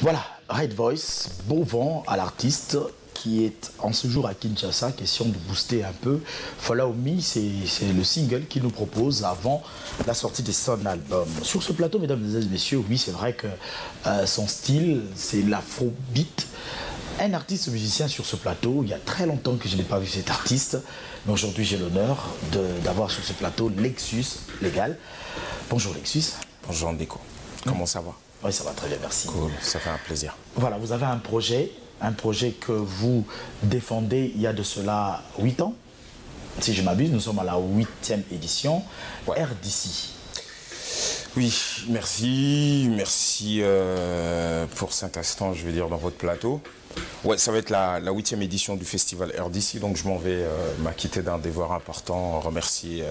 Voilà, Red Voice, beau vent à l'artiste qui est en ce jour à Kinshasa, question de booster un peu. Follow Me, c'est le single qu'il nous propose avant la sortie de son album. Sur ce plateau, mesdames et messieurs, oui, c'est vrai que son style, c'est l'afrobeat. Un artiste musicien sur ce plateau, il y a très longtemps que je n'ai pas vu cet artiste, mais aujourd'hui j'ai l'honneur d'avoir sur ce plateau Lexus Légal. Bonjour Lexus. Bonjour Ndeko, comment ça va? Oui, ça va très bien, merci. Cool, ça fait un plaisir. Voilà, vous avez un projet que vous défendez il y a de cela 8 ans. Si je m'abuse, nous sommes à la 8e édition, Ouais. RDC. Oui, merci pour cet instant, je vais dire, dans votre plateau. Ouais, ça va être la 8e édition du festival RDC, donc je m'en vais m'acquitter d'un devoir important, remercier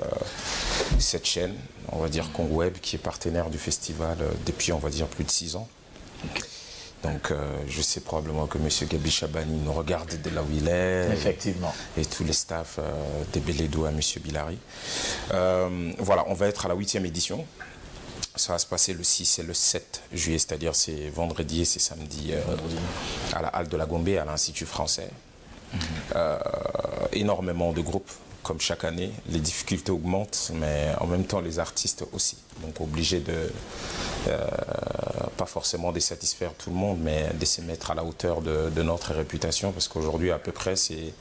cette chaîne, on va dire Congo Web, qui est partenaire du festival depuis, on va dire, plus de 6 ans. Donc je sais probablement que M. Gabi Chabani nous regarde de là où il est. Effectivement. Et tous les staffs des Belédo à M. Bilari. Voilà, on va être à la 8e édition. Ça va se passer le 6 et le 7 juillet, c'est-à-dire c'est vendredi et c'est samedi à la Halle de la Gombe, à l'Institut français. Énormément de groupes, comme chaque année. Les difficultés augmentent, mais en même temps les artistes aussi. Donc obligés de, pas forcément de satisfaire tout le monde, mais de se mettre à la hauteur de notre réputation, parce qu'aujourd'hui à peu près c'est,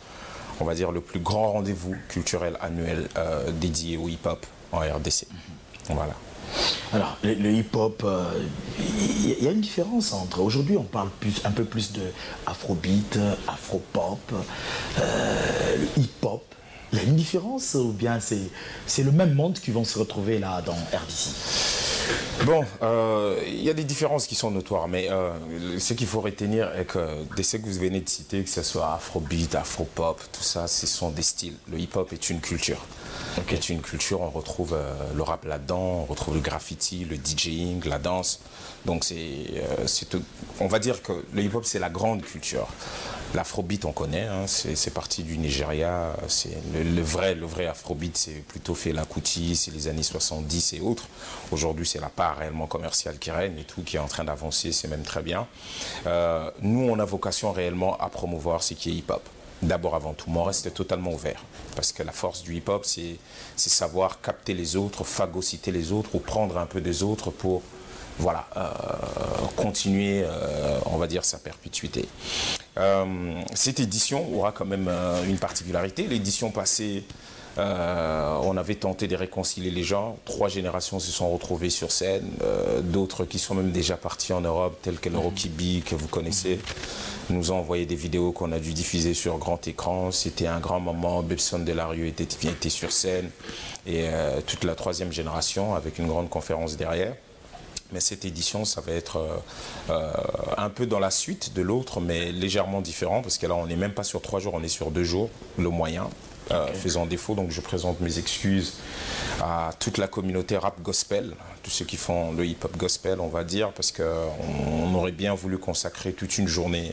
on va dire, le plus grand rendez-vous culturel annuel dédié au hip-hop en RDC. Voilà. Alors, le hip-hop, il y a une différence entre... Aujourd'hui, on parle un peu plus de afrobeat, afropop, le hip-hop. Il y a une différence ou bien c'est le même monde qui vont se retrouver là dans RDC? Bon, il y a des différences qui sont notoires, mais ce qu'il faut retenir est que dès ce que vous venez de citer, que ce soit afrobeat, afropop, tout ça, ce sont des styles. Le hip-hop est une culture. Okay. C'est une culture, on retrouve le rap là-dedans, on retrouve le graffiti, le DJing, la danse. Donc on va dire que le hip-hop c'est la grande culture. L'afrobeat on connaît, hein, c'est parti du Nigeria, c'est le vrai afrobeat c'est plutôt Fela Kuti, c'est les années 70 et autres. Aujourd'hui c'est la part réellement commerciale qui règne et tout, qui est en train d'avancer, c'est même très bien. Nous on a vocation réellement à promouvoir ce qui est hip-hop. D'abord avant tout, mais on reste totalement ouvert. Parce que la force du hip-hop, c'est savoir capter les autres, phagocyter les autres ou prendre un peu des autres pour voilà, continuer, on va dire, sa perpétuité. Cette édition aura quand même une particularité. L'édition passée, on avait tenté de réconcilier les gens. 3 générations se sont retrouvées sur scène, d'autres qui sont même déjà partis en Europe, tels que le Rocky B que vous connaissez, nous ont envoyé des vidéos qu'on a dû diffuser sur grand écran. C'était un grand moment. Bebson Delarieux était sur scène et toute la 3e génération avec une grande conférence derrière. Mais cette édition, ça va être un peu dans la suite de l'autre, mais légèrement différent, parce que là, on n'est même pas sur 3 jours, on est sur 2 jours, le moyen, faisant défaut. Donc, je présente mes excuses à toute la communauté rap gospel, tous ceux qui font le hip-hop gospel, on va dire, parce qu'on aurait bien voulu consacrer toute une journée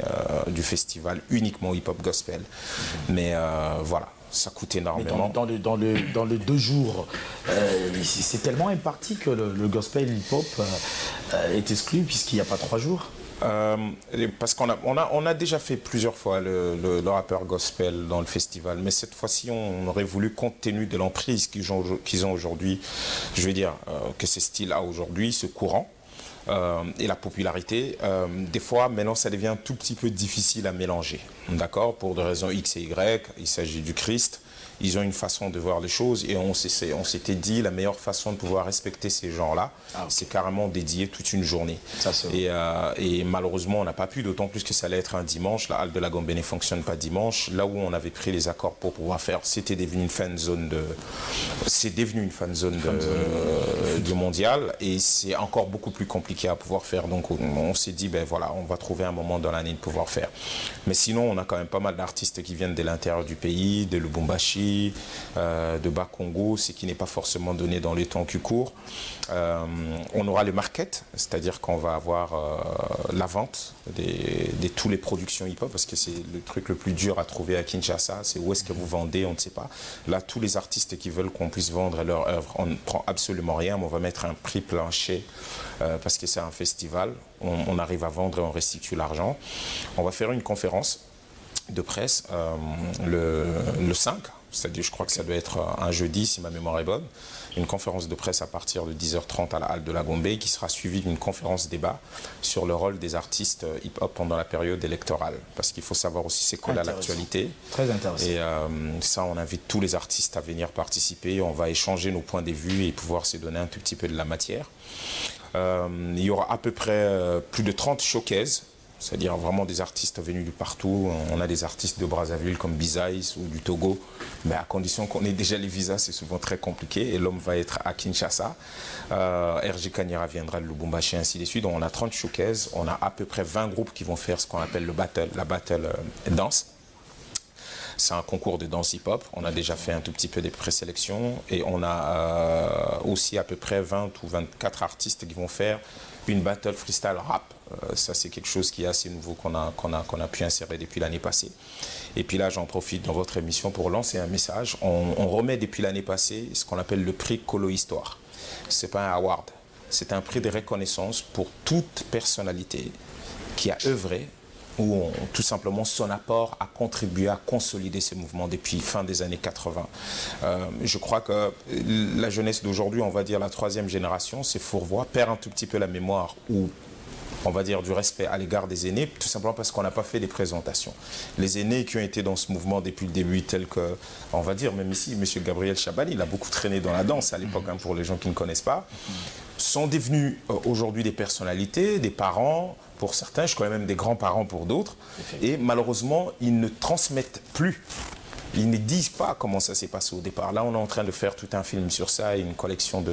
du festival uniquement au hip-hop gospel. Mais voilà. Ça coûte énormément. Mais dans les 2 jours, c'est tellement imparti que le gospel hip-hop est exclu puisqu'il n'y a pas 3 jours. Parce qu'on a déjà fait plusieurs fois le rappeur gospel dans le festival, mais cette fois-ci on aurait voulu, compte tenu de l'emprise qu'ils ont aujourd'hui, je veux dire que ces styles-là aujourd'hui, ce courant, et la popularité, des fois maintenant ça devient un tout petit peu difficile à mélanger, d'accord, pour des raisons X et Y. Il s'agit du Christ, ils ont une façon de voir les choses et on s'était dit la meilleure façon de pouvoir respecter ces gens-là, c'est carrément dédier toute une journée. Ça, et malheureusement on n'a pas pu, d'autant plus que ça allait être un dimanche. La Halle de la Gombe ne fonctionne pas dimanche. Là où on avait pris les accords pour pouvoir faire, c'était devenu une fan zone du mondial et c'est encore beaucoup plus compliqué à pouvoir faire. Donc on s'est dit ben voilà, on va trouver un moment dans l'année de pouvoir faire. Mais sinon on a quand même pas mal d'artistes qui viennent de l'intérieur du pays, de Lubumbashi, Mali, de Bas-Congo, ce qui n'est pas forcément donné dans les temps qui courent. On aura le market, c'est-à-dire qu'on va avoir la vente de toutes les productions hip-hop, parce que c'est le truc le plus dur à trouver à Kinshasa, c'est où est-ce que vous vendez, on ne sait pas. Là, tous les artistes qui veulent qu'on puisse vendre leur œuvre, on ne prend absolument rien, mais on va mettre un prix plancher parce que c'est un festival. On arrive à vendre et on restitue l'argent. On va faire une conférence de presse le 5, c'est-à-dire je crois que ça doit être un jeudi si ma mémoire est bonne, une conférence de presse à partir de 10h30 à la halle de la Gombe qui sera suivie d'une conférence débat sur le rôle des artistes hip-hop pendant la période électorale, parce qu'il faut savoir aussi c'est quoi l'actualité. Très intéressant. Et ça, on invite tous les artistes à venir participer, on va échanger nos points de vue et pouvoir se donner un tout petit peu de la matière. Il y aura à peu près plus de 30 showcases, c'est-à-dire vraiment des artistes venus de partout. On a des artistes de Brazzaville comme Bizaïs ou du Togo, mais à condition qu'on ait déjà les visas, c'est souvent très compliqué. Et l'homme va être à Kinshasa. RG Kanyera viendra de Lubumbashi, ainsi de suite. Donc on a 30 showcases, on a à peu près 20 groupes qui vont faire ce qu'on appelle la battle danse. C'est un concours de danse hip-hop. On a déjà fait un tout petit peu des présélections et on a aussi à peu près 20 ou 24 artistes qui vont faire une battle freestyle rap. Ça, c'est quelque chose qui est assez nouveau qu'on a pu insérer depuis l'année passée. Et puis là, j'en profite dans votre émission pour lancer un message. On remet depuis l'année passée ce qu'on appelle le prix Colo Histoire. Ce n'est pas un award, c'est un prix de reconnaissance pour toute personnalité qui a œuvré où tout simplement son apport a contribué à consolider ce mouvement depuis fin des années 80. Je crois que la jeunesse d'aujourd'hui, on va dire la troisième génération, c'est Fourvois, perd un tout petit peu la mémoire ou on va dire du respect à l'égard des aînés, tout simplement parce qu'on n'a pas fait des présentations. Les aînés qui ont été dans ce mouvement depuis le début, tels que, on va dire, même ici, M. Gabriel Chabani, il a beaucoup traîné dans la danse à l'époque, hein, pour les gens qui ne connaissent pas, sont devenus aujourd'hui des personnalités, des parents, pour certains, je connais même des grands-parents pour d'autres, et malheureusement, ils ne transmettent plus. Ils ne disent pas comment ça s'est passé au départ. Là, on est en train de faire tout un film sur ça et une collection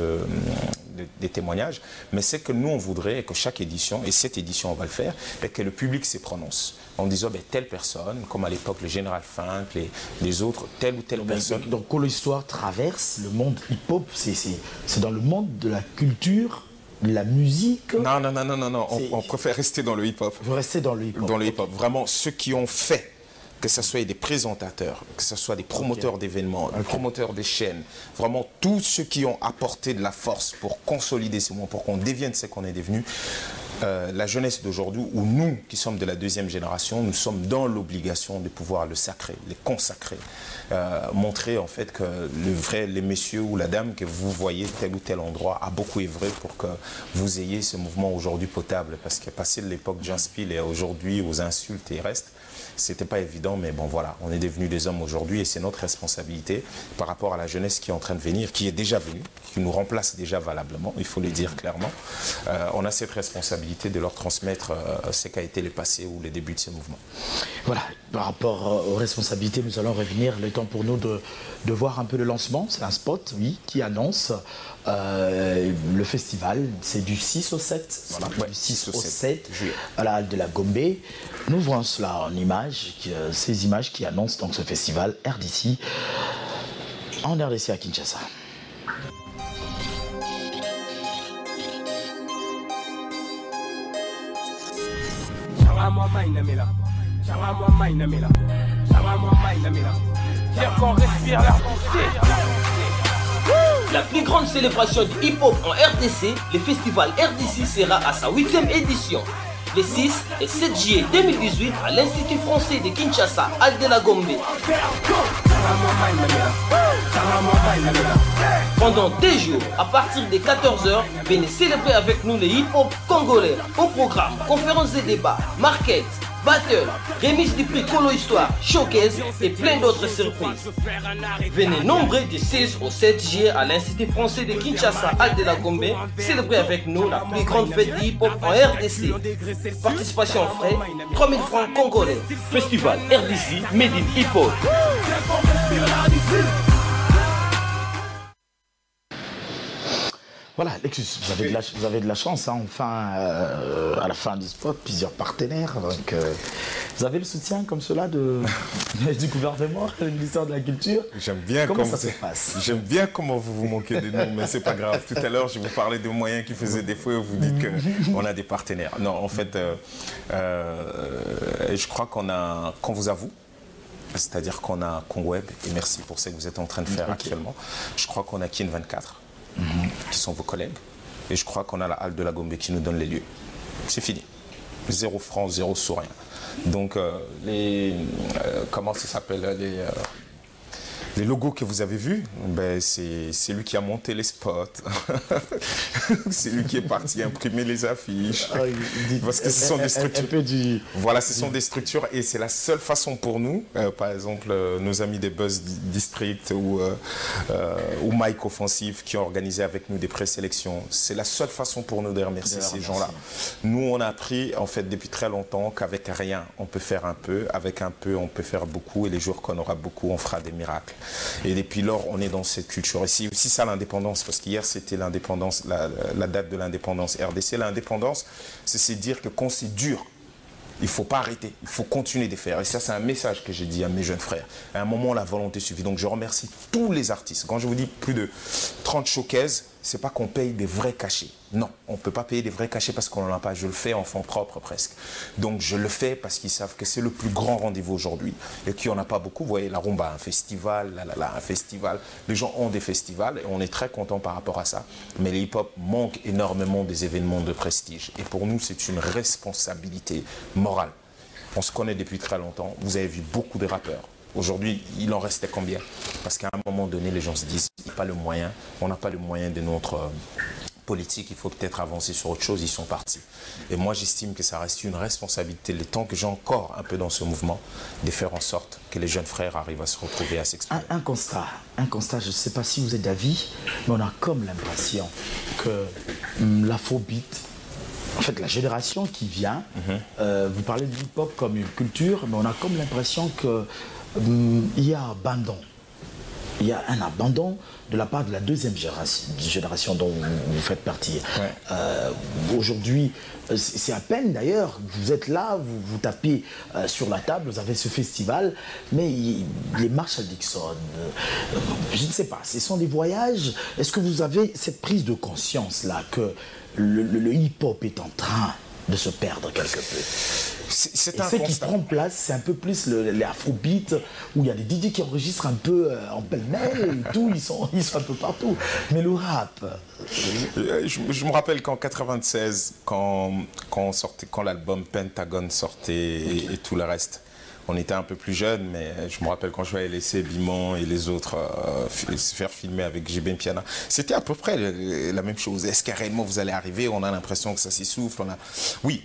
des témoignages. Mais c'est que nous, on voudrait que chaque édition, et cette édition, on va le faire, et que le public se prononce. En disant, ben, telle personne, comme à l'époque le Général Funk, les autres, telle ou telle personne. Donc, Colo Histoire traverse le monde hip-hop, c'est dans le monde de la culture, de la musique. Non, on préfère rester dans le hip-hop. Vous restez dans le hip-hop. Dans le hip-hop. Vraiment, ceux qui ont fait, que ce soit des présentateurs, que ce soit des promoteurs d'événements, des promoteurs des chaînes, vraiment tous ceux qui ont apporté de la force pour consolider ce mouvement, pour qu'on devienne ce qu'on est devenu. La jeunesse d'aujourd'hui, ou nous qui sommes de la deuxième génération, nous sommes dans l'obligation de pouvoir le sacrer, les consacrer, montrer en fait que les messieurs ou la dame que vous voyez tel ou tel endroit a beaucoup œuvré pour que vous ayez ce mouvement aujourd'hui potable, parce que passé de l'époque Janspil et aujourd'hui aux insultes et reste, c'était pas évident, mais bon voilà, on est devenus des hommes aujourd'hui et c'est notre responsabilité par rapport à la jeunesse qui est en train de venir, qui est déjà venue, qui nous remplace déjà valablement, il faut le dire clairement. On a cette responsabilité de leur transmettre ce qu'a été le passé ou les débuts de ce mouvement. Voilà, par rapport aux responsabilités, nous allons revenir. Le temps pour nous de voir un peu le lancement. C'est un spot, oui, qui annonce le festival. C'est du 6 au 7. Voilà, ouais, du 6 au 7 à la halle de la Gombe. Nous voyons cela en images, ces images qui annoncent donc ce festival RDC en RDC à Kinshasa. La plus grande célébration du hip-hop en RDC, le festival RDC sera à sa 8e édition. Les 6 et 7 juillet 2018 à l'Institut français de Kinshasa, Halle de la Gombe. Pendant 2 jours, à partir de 14h, venez célébrer avec nous les hip-hop congolais. Au programme, conférences et débats, market, battle, remise du prix Colo Histoire, showcase et plein d'autres surprises. Venez nombreux du 6 au 7 juillet à l'Institut français de Kinshasa, Halle de la Gombe, célébrer avec nous la plus grande fête du hip-hop en RDC. Participation frais, 3000 francs congolais. Festival RDC Made in Hip-Hop. Voilà, Lexus, vous avez de la chance, hein, enfin, à la fin du spot, plusieurs partenaires. Donc, vous avez le soutien comme cela du gouvernement, du ministère de la Culture. J'aime bien comment ça se passe. J'aime bien comment vous manquez de nous, mais c'est pas grave. Tout à l'heure, je vous parlais de moyens qui faisaient défaut et vous dites qu'on a des partenaires. Non, en fait, je crois qu'on vous avoue. C'est-à-dire qu'on a Congweb, et merci pour ce que vous êtes en train de faire actuellement. Je crois qu'on a Kin24, qui sont vos collègues. Et je crois qu'on a la Halle de la Gombe qui nous donne les lieux. C'est fini. 0 francs, 0 sous rien. Donc, comment ça s'appelle les logos que vous avez vus, ben c'est lui qui a monté les spots. C'est lui qui est parti imprimer les affiches. Parce que ce sont des structures. Voilà, ce sont des structures et c'est la seule façon pour nous, par exemple nos amis des Buzz District ou Mike Offensive qui ont organisé avec nous des présélections. C'est la seule façon pour nous de remercier ces gens-là. Nous, on a appris en fait depuis très longtemps qu'avec rien, on peut faire un peu. Avec un peu, on peut faire beaucoup. Et les jours qu'on aura beaucoup, on fera des miracles. Et depuis lors, on est dans cette culture. Et c'est aussi ça l'indépendance, parce qu'hier, c'était l'indépendance, la date de l'indépendance RDC. L'indépendance, c'est dire que quand c'est dur, il ne faut pas arrêter, il faut continuer de faire. Et ça, c'est un message que j'ai dit à mes jeunes frères. À un moment, la volonté suffit. Donc, je remercie tous les artistes. Quand je vous dis plus de 30 showcases, ce n'est pas qu'on paye des vrais cachets. Non, on ne peut pas payer des vrais cachets parce qu'on n'en a pas. Je le fais en fonds propres presque. Donc, je le fais parce qu'ils savent que c'est le plus grand rendez-vous aujourd'hui et qu'il n'y en a pas beaucoup. Vous voyez, la rumba, un festival, un festival. Les gens ont des festivals et on est très contents par rapport à ça. Mais les hip-hop manquent énormément des événements de prestige. Et pour nous, c'est une responsabilité morale. On se connaît depuis très longtemps. Vous avez vu beaucoup de rappeurs. Aujourd'hui, il en restait combien? Parce qu'à un moment donné, les gens se disent, il n'y a pas le moyen, on n'a pas le moyen de notre politique, il faut peut-être avancer sur autre chose, ils sont partis. Et moi, j'estime que ça reste une responsabilité, le temps que j'ai encore un peu dans ce mouvement, de faire en sorte que les jeunes frères arrivent à se retrouver, à s'exprimer. Un constat, je ne sais pas si vous êtes d'avis, mais on a comme l'impression que l'afrobeat, en fait, la génération qui vient, vous parlez de hip-hop comme une culture, mais on a comme l'impression qu'il y a abandon. Il y a un abandon de la part de la deuxième génération dont vous faites partie. Ouais. Aujourd'hui, c'est à peine d'ailleurs, vous êtes là, vous tapez sur la table, vous avez ce festival, mais les Marshall Dixon, je ne sais pas, ce sont des voyages. Est-ce que vous avez cette prise de conscience là que le hip-hop est en train de se perdre quelque peu? C'est un ce qui prend place, c'est un peu plus les afrobeats, où il y a des DJ qui enregistrent un peu en pêle-mêle et tout, ils sont un peu partout. Mais le rap... Je me rappelle qu'en 96, quand l'album Pentagon sortait et tout le reste, on était un peu plus jeunes, mais je me rappelle quand je voyais laisser Bimon et les autres se faire filmer avec JB Piana. C'était à peu près la même chose. Est-ce que réellement vous allez arriver? On a l'impression que ça s'essouffle. Oui,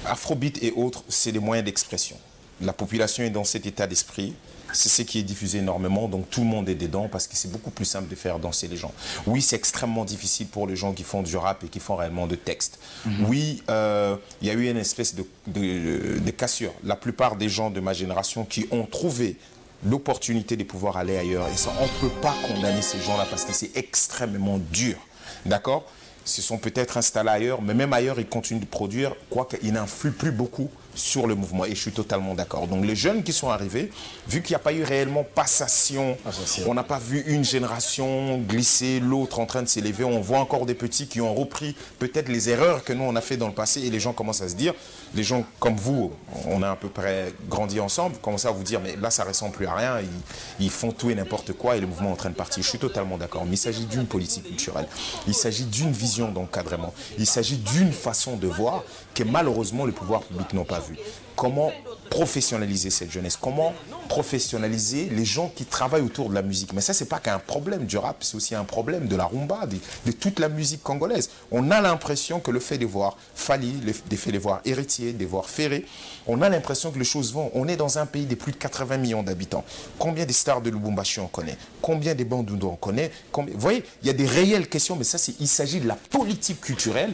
Afrobeat et autres, c'est des moyens d'expression. La population est dans cet état d'esprit. C'est ce qui est diffusé énormément, donc tout le monde est dedans parce que c'est beaucoup plus simple de faire danser les gens. Oui, c'est extrêmement difficile pour les gens qui font du rap et qui font réellement de texte. Oui, il y a eu une espèce de cassure. La plupart des gens de ma génération qui ont trouvé l'opportunité de pouvoir aller ailleurs, et ça, on ne peut pas condamner ces gens-là parce que c'est extrêmement dur. D'accord? Ils se sont peut-être installés ailleurs, mais même ailleurs, ils continuent de produire, quoique ils n'influent plus beaucoup sur le mouvement. Et je suis totalement d'accord. Donc les jeunes qui sont arrivés, vu qu'il n'y a pas eu réellement passation, on n'a pas vu une génération glisser, l'autre en train de s'élever, on voit encore des petits qui ont repris peut-être les erreurs que nous on a fait dans le passé et les gens commencent à se dire, les gens comme vous, on a à peu près grandi ensemble, commencent à vous dire, mais là ça ne ressemble plus à rien, ils font tout et n'importe quoi et le mouvement est en train de partir. Je suis totalement d'accord, mais il s'agit d'une politique culturelle, il s'agit d'une vision d'encadrement, il s'agit d'une façon de voir que malheureusement les pouvoirs publics n'ont pas vu. Comment professionnaliser cette jeunesse? Comment professionnaliser les gens qui travaillent autour de la musique? Mais ça, c'est pas qu'un problème du rap, c'est aussi un problème de la rumba, de toute la musique congolaise. On a l'impression que le fait de voir Fali, le fait de voir Héritier, de voir Ferré, on a l'impression que les choses vont. On est dans un pays de plus de 80 millions d'habitants. Combien de stars de Lubumbashi on connaît? Combien de Bandoundo on connaît? Vous voyez, il y a des réelles questions, mais ça, il s'agit de la politique culturelle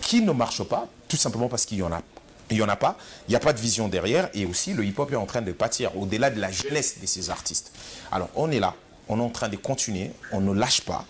qui ne marche pas, tout simplement parce qu'il y en a. Il n'y en a pas, il n'y a pas de vision derrière et aussi le hip-hop est en train de pâtir au-delà de la jeunesse de ces artistes. Alors on est là, on est en train de continuer, on ne lâche pas.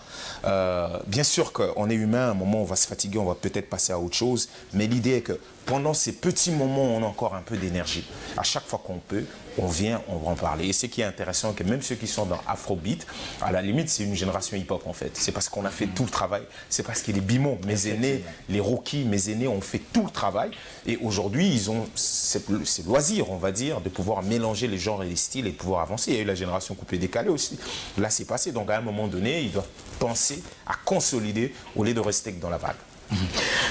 Bien sûr qu'on est humain, à un moment on va se fatiguer, on va peut-être passer à autre chose, mais l'idée est que pendant ces petits moments où on a encore un peu d'énergie, à chaque fois qu'on peut, on vient, on va en parler. Et ce qui est intéressant, c'est que même ceux qui sont dans Afrobeat, à la limite, c'est une génération hip-hop en fait. C'est parce qu'on a fait tout le travail, c'est parce que les Bimons, mes aînés, les Rookies, mes aînés ont fait tout le travail. Et aujourd'hui, ils ont ce loisir, on va dire, de pouvoir mélanger les genres et les styles et de pouvoir avancer. Il y a eu la génération coupée-décalée aussi. Là, c'est passé. Donc à un moment donné, ils doivent penser à consolider au lieu de rester dans la vague.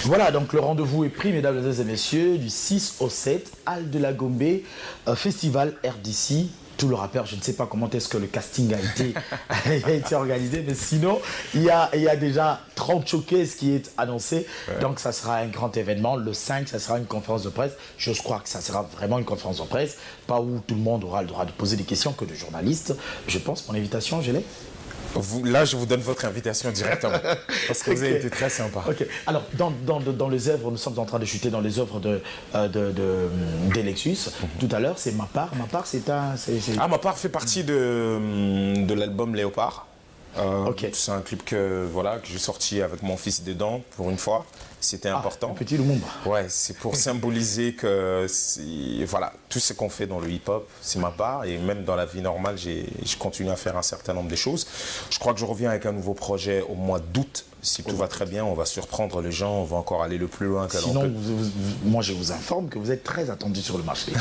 Voilà, donc le rendez-vous est pris, mesdames et messieurs, du 6 au 7, Halle de la Gombe, festival RDC. Tout le rappeur, je ne sais pas comment est-ce que le casting a été organisé, mais sinon, il y a déjà 30 showcases qui est annoncé. Ouais. Donc, ça sera un grand événement. Le 5, ça sera une conférence de presse. Je crois que ça sera vraiment une conférence de presse, pas où tout le monde aura le droit de poser des questions que de journalistes. Je pense, mon invitation, je l'ai. Là, je vous donne votre invitation directement, parce que vous avez été très sympa. Okay. Alors, dans les œuvres, nous sommes en train de chuter dans les œuvres d'Elexus. Tout à l'heure, c'est Ma Part. Ma Part, c'est un... Ma Part fait partie de l'album Léopard. C'est un clip que j'ai sorti avec mon fils dedans, pour une fois. C'était important. Petit Lumumba. Ouais, c'est pour symboliser que tout ce qu'on fait dans le hip-hop, c'est ma part. Et même dans la vie normale, je continue à faire un certain nombre de choses. Je crois que je reviens avec un nouveau projet au mois d'août. Si tout va très bien, on va surprendre les gens, on va encore aller le plus loin que l'on peut. Sinon, moi, je vous informe que vous êtes très attendu sur le marché.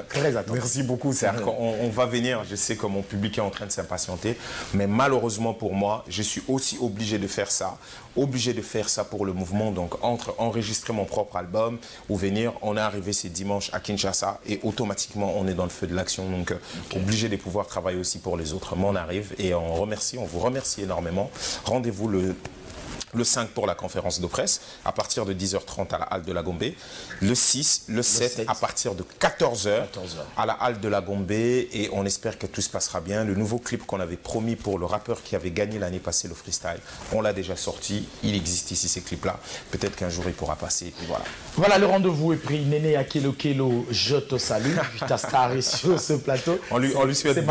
Très attendu. Merci beaucoup. On va venir. Je sais que mon public est en train de s'impatienter. Mais malheureusement pour moi, je suis aussi obligé de faire ça. Obligé de faire ça pour le mouvement. Donc, entre enregistrer mon propre album ou venir, on est arrivé ce dimanche à Kinshasa et automatiquement, on est dans le feu de l'action. Donc, obligé de pouvoir travailler aussi pour les autres. Mais on arrive et on vous remercie énormément. Rendez-vous le 5 pour la conférence de presse, à partir de 10h30 à la Halle de la Gombe. Le 6, le 7, à partir de 14h à la Halle de la Gombe. Et on espère que tout se passera bien. Le nouveau clip qu'on avait promis pour le rappeur qui avait gagné l'année passée le freestyle, on l'a déjà sorti. Il existe ici, ces clips-là. Peut-être qu'un jour, il pourra passer. Et voilà. Voilà, le rendez-vous est pris. Néné Akelo Kelo, je te salue. Ta star est sur ce plateau. On lui souhaite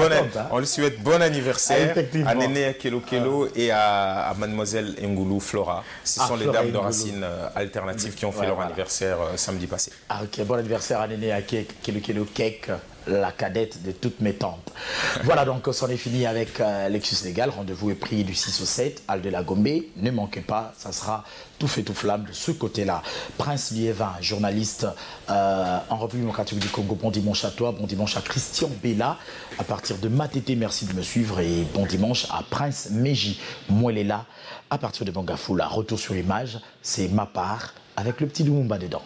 bon anniversaire à Néné Akelo Kelo et à Mademoiselle Ngoulou Flora. Ce sont les dames de Racine alternatives qui ont fait leur anniversaire samedi passé. Ok, bon anniversaire à Néné Akelo Cake, la cadette de toutes mes tantes. Voilà, donc c'en est fini avec Lexus Légal. Rendez-vous est pris du 6 au 7, Halle de la Gombe. Ne manquez pas, ça sera tout fait tout flamme de ce côté-là. Prince Liévin, journaliste en République démocratique du Congo. Bon dimanche à toi, bon dimanche à Christian Bella. À partir de Matété, merci de me suivre. Et bon dimanche à Prince Meji Mouelela. À partir de Bangafoula, retour sur image, c'est Ma Part avec le petit Lumumba dedans.